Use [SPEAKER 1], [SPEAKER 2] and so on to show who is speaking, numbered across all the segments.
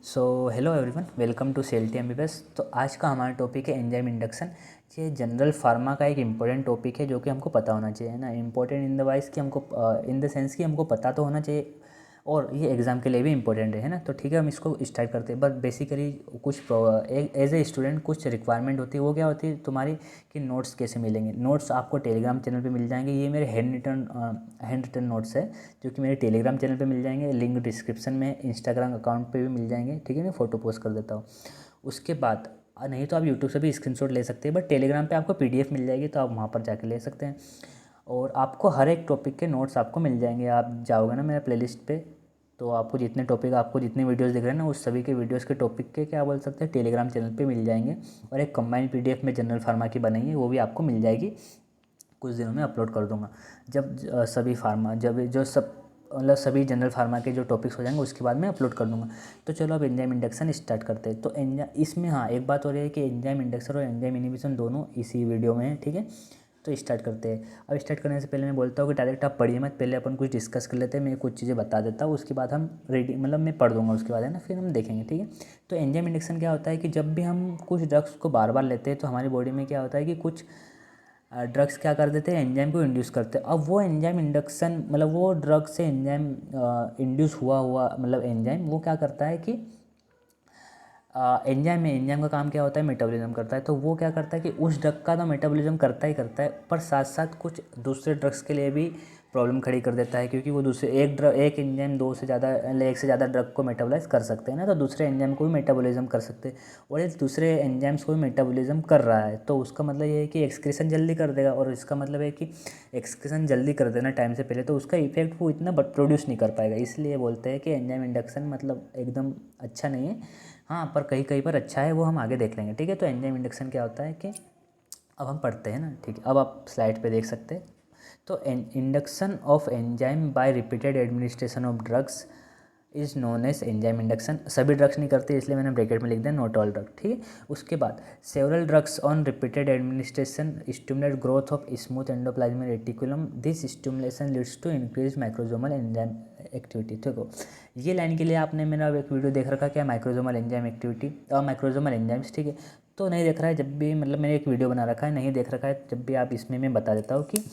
[SPEAKER 1] So hello everyone, welcome to सेल्टी MBBS. तो आज का हमारा टॉपिक है एंजाइम इंडक्शन। ये जनरल फार्मा का एक इम्पोर्टेंट टॉपिक है जो कि हमको पता होना चाहिए, है ना। इम्पोर्टेंट इन द वाइज कि हमको इन द सेंस कि हमको पता तो होना चाहिए, और ये एग्ज़ाम के लिए भी इम्पोर्टेंट है ना। तो ठीक है, हम इसको स्टार्ट करते हैं। बट बेसिकली कुछ एज ए स्टूडेंट कुछ रिक्वायरमेंट होती है। वो क्या होती है तुम्हारी कि नोट्स कैसे मिलेंगे। नोट्स आपको टेलीग्राम चैनल पे मिल जाएंगे। ये मेरे हैंड रिटन नोट्स है जो कि मेरे टेलीग्राम चैनल पे मिल जाएंगे। लिंक डिस्क्रिप्शन में, इंस्टाग्राम अकाउंट पे भी मिल जाएंगे। ठीक है, मैं फ़ोटो पोस्ट कर देता हूँ। उसके बाद नहीं तो आप यूट्यूब से भी स्क्रीनशॉट ले सकते हैं, बट टेलीग्राम पे आपको पीडीएफ मिल जाएगी, तो आप वहाँ पर जाके ले सकते हैं। और आपको हर एक टॉपिक के नोट्स आपको मिल जाएंगे। आप जाओगे ना मेरा प्लेलिस्ट पे, तो आपको जितने टॉपिक, आपको जितनी वीडियोस दिख रहे हैं ना, उस सभी के वीडियोस के टॉपिक के क्या बोल सकते हैं टेलीग्राम चैनल पे मिल जाएंगे। और एक कंबाइंड पीडीएफ में जनरल फार्मा की बनी है, वो भी आपको मिल जाएगी। कुछ दिनों में अपलोड कर दूंगा। जब सभी फार्मा, जब जो सब मतलब सभी जनरल फार्मा के जो टॉपिक्स हो जाएंगे उसके बाद मैं अपलोड कर दूंगा। तो चलो अब एंजाइम इंडक्शन स्टार्ट करते हैं। तो एंजाइम इसमें, हाँ, एक बात हो रही है कि एंजाइम इंडक्शन और एंजाइम इनहिबिशन दोनों इसी वीडियो में है। ठीक है, तो स्टार्ट करते हैं। अब स्टार्ट करने से पहले मैं बोलता हूँ कि डायरेक्ट आप पढ़िए मत, पहले अपन कुछ डिस्कस कर लेते हैं। मैं कुछ चीज़ें बता देता हूँ, उसके बाद हम रेडी, मतलब मैं पढ़ दूंगा उसके बाद, है ना, फिर हम देखेंगे। ठीक है, तो एंजाइम इंडक्शन क्या होता है कि जब भी हम कुछ ड्रग्स को बार बार लेते हैं तो हमारी बॉडी में क्या होता है कि कुछ ड्रग्स क्या कर देते हैं, एंजाइम को इंड्यूस करते हैं। अब वो एंजाइम इंडक्शन, मतलब वो ड्रग से एंजाइम इंड्यूस हुआ मतलब एंजाइम वो क्या करता है कि एंजाइम का काम क्या होता है, मेटाबॉलिज्म करता है। तो वो क्या करता है कि उस ड्रग का तो मेटाबॉलिज्म करता ही करता है, पर साथ साथ कुछ दूसरे ड्रग्स के लिए भी प्रॉब्लम खड़ी कर देता है। क्योंकि वो दूसरे एक एंजाइम दो से ज़्यादा, एक से ज़्यादा ड्रग को मेटाबोलाइज कर सकते हैं ना, तो दूसरे एंजाइम को भी मेटाबॉलिज्म कर सकते हैं। और ये दूसरे एंजाइम्स को भी मेटाबॉलिज्म कर रहा है, तो उसका मतलब ये है कि एक्सक्रीशन जल्दी कर देगा। और इसका मतलब है कि एक्सक्रीशन जल्दी कर देना टाइम से पहले, तो उसका इफेक्ट वो इतना प्रोड्यूस नहीं कर पाएगा। इसलिए बोलते हैं कि एंजाइम इंडक्शन मतलब एकदम अच्छा नहीं है। हाँ, पर कहीं कहीं पर अच्छा है, वो हम आगे देख लेंगे। ठीक है, तो एंजाइम इंडक्शन क्या होता है कि अब हम पढ़ते हैं ना। ठीक है, अब आप स्लाइड पे देख सकते हैं। तो induction of enzyme by repeated administration of drugs is known as enzyme induction. सभी ड्रग्स नहीं करते, इसलिए मैंने ब्रैकेट में लिख दिया नॉट ऑल ड्रग। ठीक है, उसके बाद several drugs on repeated administration stimulate growth of smooth endoplasmic reticulum. This stimulation leads to increase microsomal enzyme activity. देखो, ये लाइन के लिए आपने मेरा एक वीडियो देख रखा, क्या माइक्रोजोमल एंजाइम एक्टिविटी और माइक्रोजोमल एंजाइम्स। ठीक है, तो नहीं देख रहा है, जब भी मतलब मैंने एक वीडियो बना रखा है, नहीं देख रखा है, जब भी आप इसमें मैं बता देता हूँ कि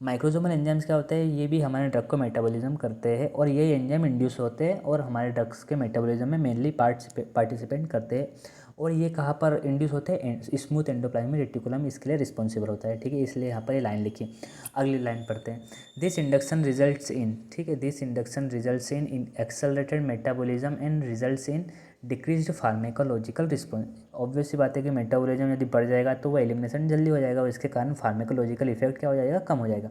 [SPEAKER 1] माइक्रोजोमल एंजाइम्स क्या होते हैं। ये भी हमारे ड्रग को मेटाबॉलिज्म करते हैं, और ये एंजाइम इंड्यूस होते हैं और हमारे ड्रग्स के मेटाबॉलिज्म में मेनली पार्टिसिपेट करते हैं। और ये कहाँ पर इंड्यूस होते हैं, स्मूथ एंडोप्लाज्मिक रेटिकुलम इसके लिए रिस्पॉन्सिबल होता है। ठीक है, इसलिए यहाँ पर ये लाइन लिखी। अगली लाइन पढ़ते हैं। दिस इंडक्शन रिजल्ट्स इन, ठीक है, this induction results in accelerated metabolism and results in decrease pharmacological response. Obvious सी बात है कि मेटाबॉलिज्म यदि बढ़ जाएगा तो वो एलिमिनेशन जल्दी हो जाएगा, और इसके कारण फार्मेकोलॉजिकल इफेक्ट क्या हो जाएगा, कम हो जाएगा।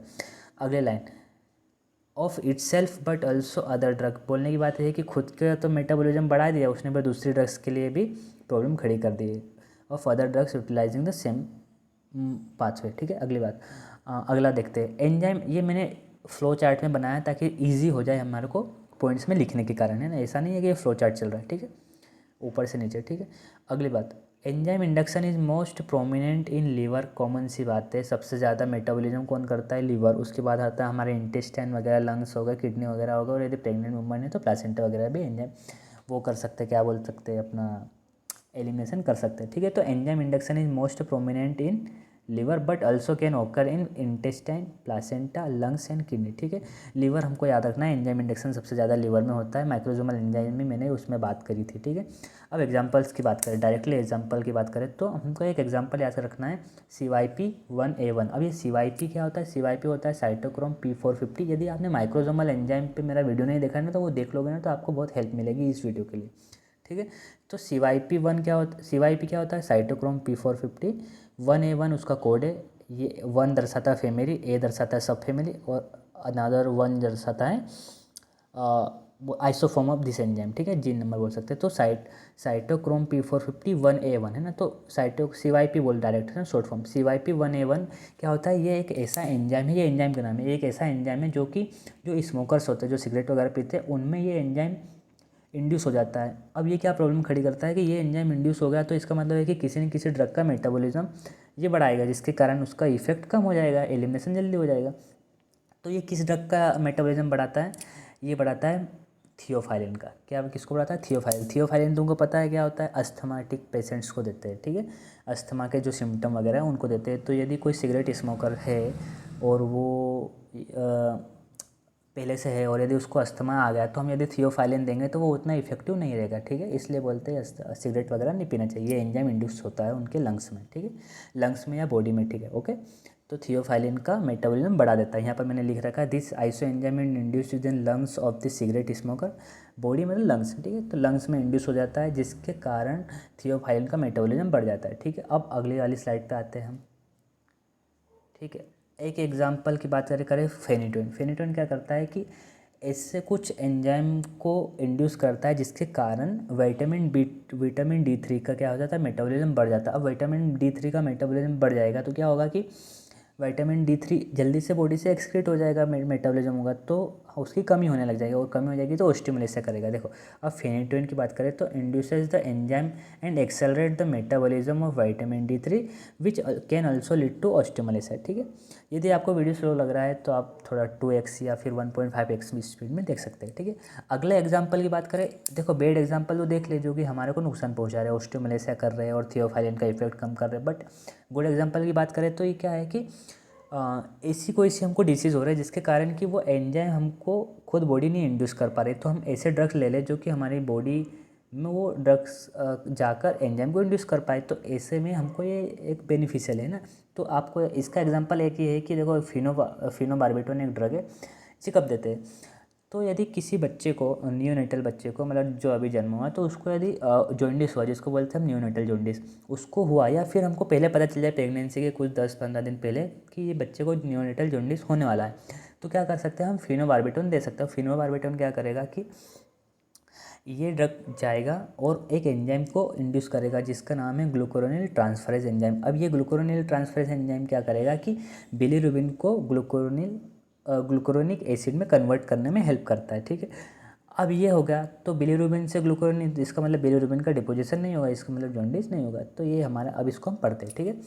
[SPEAKER 1] अगले line, of it self but also other drug. बोलने की बात है कि खुद का तो मेटाबॉलिज्म बढ़ा दिया उसने, पर दूसरी ड्रग्स के लिए भी प्रॉब्लम खड़ी कर दी है। Of other drugs utilizing the same pathway. ठीक है, अगली बात, अगला देखते हैं। एंजाइम, ये मैंने फ्लो चार्ट में बनाया ताकि ईजी हो जाए हमारे को पॉइंट्स में लिखने के कारण, है ना। ऐसा नहीं है कि ये फ्लो चार्ट चल रहा है। ठीक है, ऊपर से नीचे। ठीक है, अगली बात, enzyme induction is most prominent in liver. Common सी बात है, सबसे ज़्यादा मेटाबॉलिज्म कौन करता है, लीवर। उसके बाद आता है हमारे इंटेस्टाइन वगैरह, लंग्स होगा, किडनी वगैरह होगा, और यदि प्रेग्नेंट वुमन है तो प्लासेंटा वगैरह भी एंजाइम वो कर सकते हैं, क्या बोल सकते हैं, अपना एलिमिनेशन कर सकते हैं। ठीक है, तो enzyme induction is most prominent in liver but also can occur in intestine, placenta, lungs and kidney. ठीक है, लिवर हमको याद रखना है, एंजाइम इंडक्शन सबसे ज़्यादा लिवर में होता है। माइक्रोजोमल एंजाइम में मैंने उसमें बात करी थी। ठीक है, अब एग्जांपल्स की बात करें, डायरेक्टली एग्जांपल की बात करें तो हमको एक एग्जांपल याद रखना है, CYP1A1। अब ये CYP क्या होता है, CYP होता है साइटोक्रोम P450। यदि आपने माइक्रोजोमल एंजाइम पे मेरा वीडियो नहीं देखा है ना, तो वो देख लोगे ना, तो आपको बहुत हेल्प मिलेगी इस वीडियो के लिए। ठीक है, तो CYP1 क्या होता है, CYP क्या होता है, साइटोक्रोम P450। 1A1 उसका कोड है। ये 1 दर्शाता है फैमिली, A दर्शाता है सब फैमिली, और अनदर 1 दर्शाता है आइसोफॉर्म ऑफ दिस एंजाइम। ठीक है, जीन नंबर बोल सकते हैं। तो साइटोक्रोम P450 1A1 है ना, तो CYP बोल डायरेक्ट है ना, शॉर्ट फॉर्म। CYP1A1 क्या होता है, ये एक ऐसा एंजाइम है, ये एंजाइम का नाम है, एक ऐसा एंजाइम है जो कि जो स्मोकर्स होते हैं, जो सिगरेट वगैरह पीते हैं, उनमें ये एंजाइम इंड्यूस हो जाता है। अब ये क्या प्रॉब्लम खड़ी करता है कि ये एंजाइम इंड्यूस हो गया, तो इसका मतलब है कि किसी न किसी ड्रग का मेटाबॉलिज्म ये बढ़ाएगा, जिसके कारण उसका इफेक्ट कम हो जाएगा, एलिमिनेशन जल्दी हो जाएगा। तो ये किस ड्रग का मेटाबॉलिज्म बढ़ाता है, ये बढ़ाता है थियोफाइलिन का। क्या किसको पढ़ा था? थियोफाइलिन। थियोफाइलिन तुमको पता है क्या होता है? अस्थमाटिक पेशेंट्स को देते हैं, ठीक है, अस्थमा के जो सिम्टम वगैरह हैं उनको देते हैं। तो यदि कोई सिगरेट स्मोकर है और वो पहले से है और यदि उसको अस्थमा आ गया तो हम यदि थियोफाइलिन देंगे तो वो उतना इफेक्टिव नहीं रहेगा, ठीक है। इसलिए बोलते हैं सिगरेट वगैरह नहीं पीना चाहिए, ये एंजाइम इंड्यूस होता है उनके लंग्स में, ठीक है, लंग्स में या बॉडी में, ठीक है, ओके। तो थियोफाइलिन का मेटाबॉलिज्म बढ़ा देता है। यहाँ पर मैंने लिख रखा है this iso enzyme induce in lungs of the cigarette smoker, body मतलब लंग्स, ठीक है, तो लंग्स में इंड्यूस हो जाता है जिसके कारण थियोफाइलिन का मेटाबॉलिज्म बढ़ जाता है, ठीक है। अब अगली वाली स्लाइड पे आते हैं हम, ठीक है। एक एग्जांपल की बात करें फेनिटोइन। फेनिटोइन क्या करता है कि इससे कुछ एंजाइम को इंड्यूस करता है जिसके कारण विटामिन D3 का क्या हो जाता है? मेटाबॉलिज्म बढ़ जाता है। अब विटामिन D3 का मेटाबॉलिज्म बढ़ जाएगा तो क्या होगा कि विटामिन D3 जल्दी से बॉडी से एक्सक्रीट हो जाएगा, मेटाबॉलिज्म होगा तो उसकी कमी होने लग जाएगी और कमी हो जाएगी तो ऑस्टिमुलेशन करेगा। देखो अब फेनिटोइन की बात करें तो induces the enzyme and accelerate the metabolism of vitamin D3 which can also lead to osteomalacia, ठीक है। यदि आपको वीडियो स्लो लग रहा है तो आप थोड़ा 2x या फिर 1.5x स्पीड में देख सकते हैं, ठीक है। अगले एग्जाम्पल की बात करें, देखो बेड एग्जाम्पल तो देख ले जो कि हमारे को नुकसान पहुंचा रहे हैं, ऑस्टिमुलेशन कर रहे हैं और थियोफाइलिन का इफेक्ट कम कर रहे हैं। बट गुड एग्जाम्पल की बात करें तो ये क्या है कि ऐसी हमको डिसीज़ हो रहा है जिसके कारण कि वो एंजाइम हमको खुद बॉडी नहीं इंड्यूस कर पा रही, तो हम ऐसे ड्रग्स ले लें जो कि हमारी बॉडी में वो ड्रग्स जाकर एंजाइम को इंड्यूस कर पाए, तो ऐसे में हमको ये एक बेनिफिशियल है ना। तो आपको इसका एग्जांपल एक ये है कि देखो फिनोबार्बिटोन एक ड्रग है, इसे कब देते हैं? तो यदि किसी बच्चे को, नियोनेटल बच्चे को, मतलब जो अभी जन्म हुआ, तो उसको यदि जॉन्डिस हुआ, जिसको बोलते हैं हम नियोनेटल जॉन्डिस, उसको हुआ, या फिर हमको पहले पता चल जाए प्रेगनेंसी के कुछ 10-15 दिन पहले कि ये बच्चे को नियोनेटल जॉन्डिस होने वाला है, तो क्या कर सकते हैं? हम फिनोबार्बिटोन दे सकते हैं। फिनोबार्बिटोन क्या करेगा कि ये ड्रग जाएगा और एक एंजाइम को इंड्यूस करेगा जिसका नाम है ग्लूकुरोनिल ट्रांसफरेज एंजाइम। अब ये ग्लूकुरोनिल ट्रांसफरेज एंजाइम क्या करेगा कि बिलीरुबिन को ग्लूकुरोनिक एसिड में कन्वर्ट करने में हेल्प करता है, ठीक है। अब ये हो गया तो बिलीरुबिन से ग्लूकुरोनिन, इसका मतलब बिलीरुबिन का डिपोजिशन नहीं होगा, इसका मतलब जॉन्डिस नहीं होगा। तो ये हमारा, अब इसको हम पढ़ते हैं, ठीक है।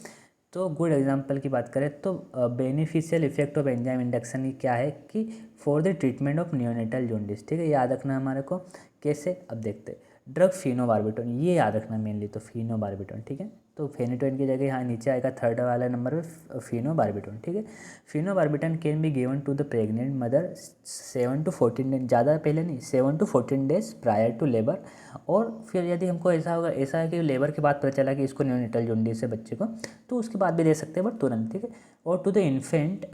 [SPEAKER 1] तो गुड एग्जांपल की बात करें तो beneficial effect of enzyme induction क्या है कि for the treatment of neonatal jaundice, ठीक है, याद रखना हमारे को। कैसे? अब देखते हैं। ड्रग फिनोबार्बिटोन, ये याद रखना मेनली, तो फिनोबार्बिटोन, ठीक है। तो फेनिटोइन की जगह यहाँ नीचे आएगा थर्ड वाला नंबर पे फिनोबार्बिटोन, ठीक है। Phenobarbitone can be given to the pregnant mother 7 to 14 days, ज़्यादा पहले नहीं, 7 to 14 days prior to labour. और फिर यदि हमको ऐसा है कि लेबर के बाद पता चला कि इसको नियोनेटल जॉन्डिस है बच्चे को, तो उसके बाद भी दे सकते हैं, बट तुरंत, ठीक है। और to the infant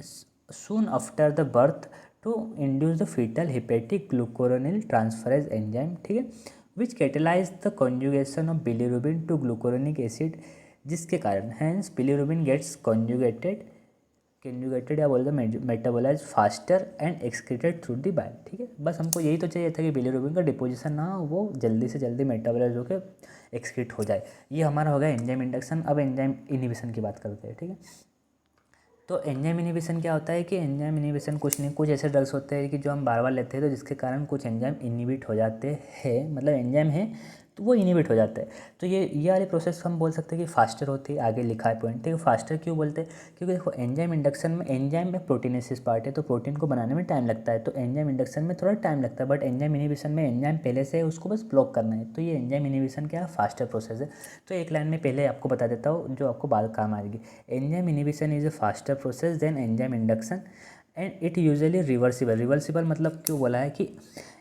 [SPEAKER 1] soon after the birth to induce the fetal hepatic glucuronyl transferase enzyme, ठीक है, which catalyse the conjugation of bilirubin to glucuronic acid, जिसके कारण हैंस बिलीरुबिन गेट्स कॉन्जुगेटेड या बोल दो metabolise faster and excreted through the bile, ठीक है। बस हमको यही तो चाहिए था कि बिलीरुबिन का डिपोजिशन ना हो, वो जल्दी से जल्दी मेटाबोलाइज होकर एक्सक्रीट हो जाए। ये हमारा हो गया एंजाइम इंडक्शन। अब एंजाइम इनहिबिशन की बात करते हैं, ठीक है। तो एंजाइम इनहिबिशन क्या होता है कि एंजाइम इनहिबिशन कुछ नहीं, कुछ ऐसे ड्रग्स होते हैं कि जो हम बार बार लेते हैं तो जिसके कारण कुछ एंजाइम इनहिबिट हो जाते हैं, मतलब एंजाइम है तो वो इनहिबिट हो जाता है। तो ये वाली प्रोसेस हम बोल सकते हैं कि फास्टर होती है। आगे लिखा है पॉइंट, ठीक है। फास्टर क्यों बोलते हैं? क्योंकि देखो एंजाइम इंडक्शन में, एंजाइम में प्रोटीनेसिस पार्ट है तो प्रोटीन को बनाने में टाइम लगता है, तो एंजाइम इंडक्शन में थोड़ा टाइम लगता है। बट एंजाइम इनहिबिशन में एंजाइम पहले से है, उसको बस ब्लॉक करना है। तो ये एंजाइम इनहिबिशन क्या है? फास्टर प्रोसेस है। तो एक लाइन में पहले आपको बता देता हूँ जो आपको बाद काम आएगी। Enzyme inhibition is a faster process than enzyme induction and it usually reversible मतलब क्यों बोला है कि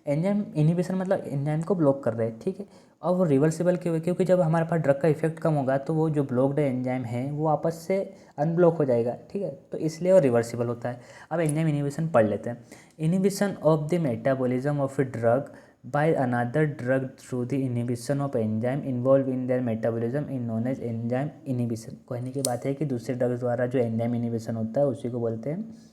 [SPEAKER 1] एंजाइम इनहिबिशन मतलब एंजाइम को ब्लॉक कर रहे हैं, ठीक है। और वो रिवर्सिबल क्यों है? क्योंकि जब हमारे पास ड्रग का इफेक्ट कम होगा तो वो जो ब्लॉक्ड एंजाइम है वो आपस से अनब्लॉक हो जाएगा, ठीक है। तो इसलिए वो रिवर्सिबल होता है। अब एंजाइम इनहिबिशन पढ़ लेते हैं। Inhibition of the metabolism of a drug by another drug through the inhibition of enzyme involve in their metabolism in known as enzyme inhibition. कहने की बात है कि दूसरे ड्रग्स द्वारा जो एंजाइम इनहिबिशन होता है उसी को बोलते हैं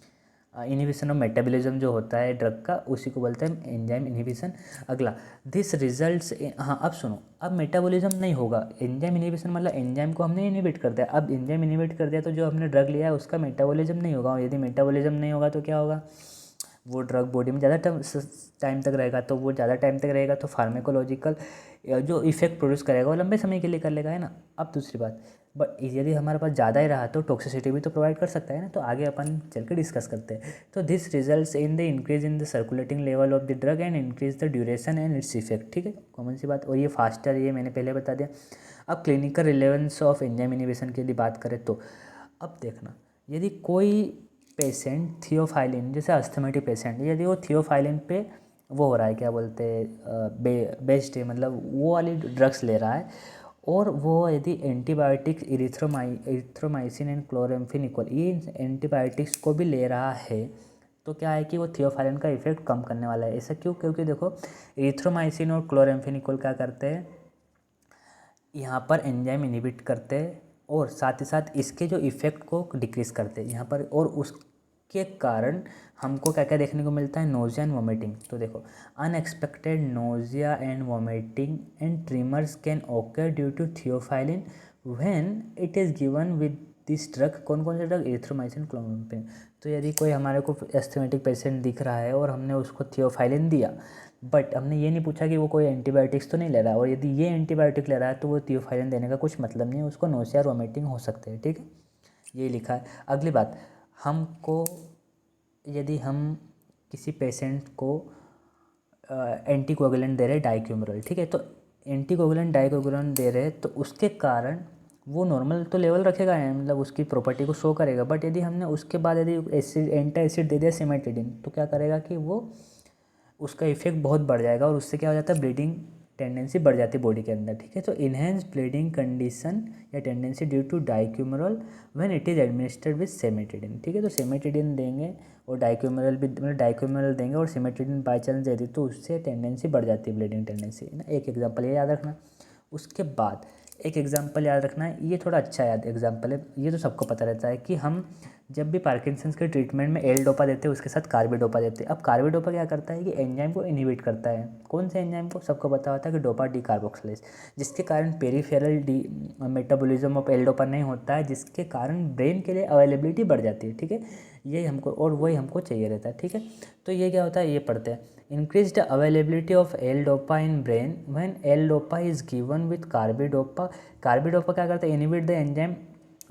[SPEAKER 1] इनहिबिशन ऑफ मेटाबॉलिज्म, जो होता है ड्रग का उसी को बोलते हैं एंजाइम इनहिबिशन। अगला दिस रिजल्ट्स, हाँ अब सुनो, अब मेटाबॉलिज्म नहीं होगा। एंजाइम इनहिबिशन मतलब एंजाइम को हमने इनहिबिट कर दिया। अब एंजाइम इनहिबिट कर दिया तो जो हमने ड्रग लिया है उसका मेटाबॉलिज्म नहीं होगा। और यदि मेटाबॉलिज्म नहीं होगा तो क्या होगा? वो ड्रग बॉडी में ज़्यादा टाइम तक रहेगा, तो वो ज़्यादा टाइम तक रहेगा तो फार्माकोलॉजिकल जो इफेक्ट प्रोड्यूस करेगा वो लंबे समय के लिए कर लेगा, है ना। अब दूसरी बात, बट यदि हमारे पास ज़्यादा ही रहा तो टॉक्सिसिटी भी तो प्रोवाइड कर सकता है ना, तो आगे अपन चल के डिस्कस करते हैं। तो this results in the increase in the circulating level of the drug and increase the duration and its effect, ठीक है, कॉमन सी बात। और ये फास्टर, ये मैंने पहले बता दिया। अब clinical relevance of enzyme inhibition की यदि बात करें तो अब देखना, यदि कोई पेशेंट थियोफाइलिन, जैसे अस्थमेटिक पेशेंट, यदि वो थियोफाइलिन पे वो हो रहा है, क्या बोलते हैं, बेस्ड है, मतलब वो वाली ड्रग्स ले रहा है, और वो यदि एंटीबायोटिक्स इरिथ्रोमाइसिन एंड क्लोराम्फेनिकोल, ये एंटीबायोटिक्स को भी ले रहा है, तो क्या है कि वो थियोफाइलिन का इफेक्ट कम करने वाला है। ऐसा क्यों? क्योंकि देखो इरिथ्रोमाइसिन और क्लोराम्फेनिकोल क्या करते हैं, यहाँ पर एंजाइम इनहिबिट करते हैं और साथ ही साथ इसके जो इफ़ेक्ट को डिक्रीज़ करते हैं यहाँ पर, और उसके कारण हमको क्या क्या देखने को मिलता है, नोजिया एंड वोमिटिंग। तो देखो unexpected nausea and vomiting and tremors can occur due to theophylline when it is given with this drug. कौन कौन से ड्रग? Erythromycin, chloramphenicol. तो यदि कोई हमारे को एस्थमेटिक पेशेंट दिख रहा है और हमने उसको थियोफाइलिन दिया, बट हमने ये नहीं पूछा कि वो कोई एंटीबायोटिक्स तो नहीं ले रहा है, और यदि ये एंटीबायोटिक ले रहा है तो वो थियोफाइलिन देने का कुछ मतलब नहीं है, उसको नोसिया और वोमिटिंग हो सकते हैं, ठीक है, ये लिखा है। अगली बात, हमको यदि हम किसी पेशेंट को एंटीकोगुलेंट दे रहे हैं, डाइक्यूमरल, ठीक है, तो एंटीकोगुलेंट डाइक्यूमरल दे रहे हैं तो उसके कारण वो नॉर्मल तो लेवल रखेगा, मतलब उसकी प्रॉपर्टी को शो करेगा, बट यदि हमने उसके बाद यदि एसिड एंटा एसिड दे दिया सिमेटिडिन, तो क्या करेगा कि वो उसका इफेक्ट बहुत बढ़ जाएगा और उससे क्या हो जाता है, ब्लीडिंग टेंडेंसी बढ़ जाती है बॉडी के अंदर, ठीक है। तो इनहेंस ब्लीडिंग कंडीशन या tendency due to dicoumarol when it is administered with cimetidine, ठीक है। तो सिमेटिडिन देंगे और डाइक्यूमरल भी, मतलब डाइक्यूमरल देंगे और सिमेटिडिन बाई चांस दे दी तो उससे टेंडेंसी बढ़ जाती है, ब्लीडिंग टेंडेंसी ना। एक एग्जाम्पल ये याद रखना। उसके बाद एक एग्जाम्पल याद रखना है, ये थोड़ा अच्छा याद एग्जाम्पल है, ये तो सबको पता रहता है कि हम जब भी पार्किंसंस के ट्रीटमेंट में एल डोपा देते हैं उसके साथ कार्बिडोपा देते हैं। अब कार्बिडोपा क्या करता है कि एंजाइम को इनहिबिट करता है। कौन से एंजाइम को? सबको पता होता है कि डोपा डी कार्बोक्सिलेज, जिसके कारण peripheral D metabolism of L dopa नहीं होता है, जिसके कारण ब्रेन के लिए अवेलेबिलिटी बढ़ जाती है, ठीक है। ये हमको, और वही हमको चाहिए रहता है, ठीक है। तो ये क्या होता है, ये पढ़ते हैं। Increase the availability of L dopa in brain when L dopa is given with carbidopa. Carbidopa क्या करता है, inhibit the enzyme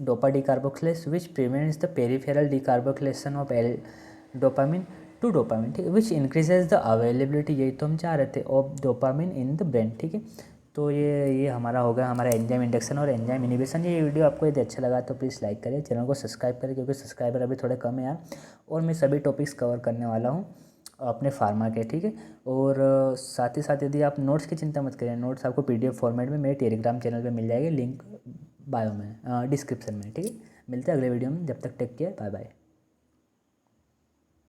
[SPEAKER 1] dopa decarboxylase which prevents the peripheral decarboxylation of L dopamine to dopamine, ठीक है, विच increases the availability, यही तो हम चाह रहे थे, of dopamine in the brain, ठीक है। तो ये हमारा हो गया हमारा एंजाइम इंडक्शन और एंजाइम इनहिबिशन। ये वीडियो आपको यदि अच्छा लगा तो प्लीज़ लाइक करिए, चैनल को सब्सक्राइब करें, क्योंकि सब्सक्राइबर अभी थोड़े कम है यार, और मैं सभी टॉपिक्स कवर करने वाला हूँ अपने फार्मा के, ठीक है। और साथ ही साथ यदि आप नोट्स की चिंता मत करें, नोट्स आपको पीडीएफ फॉर्मेट में मेरे टेलीग्राम चैनल पे मिल जाएगी, लिंक बायो में, डिस्क्रिप्शन में, ठीक है। मिलते हैं अगले वीडियो में, जब तक टेक केयर, बाय बाय।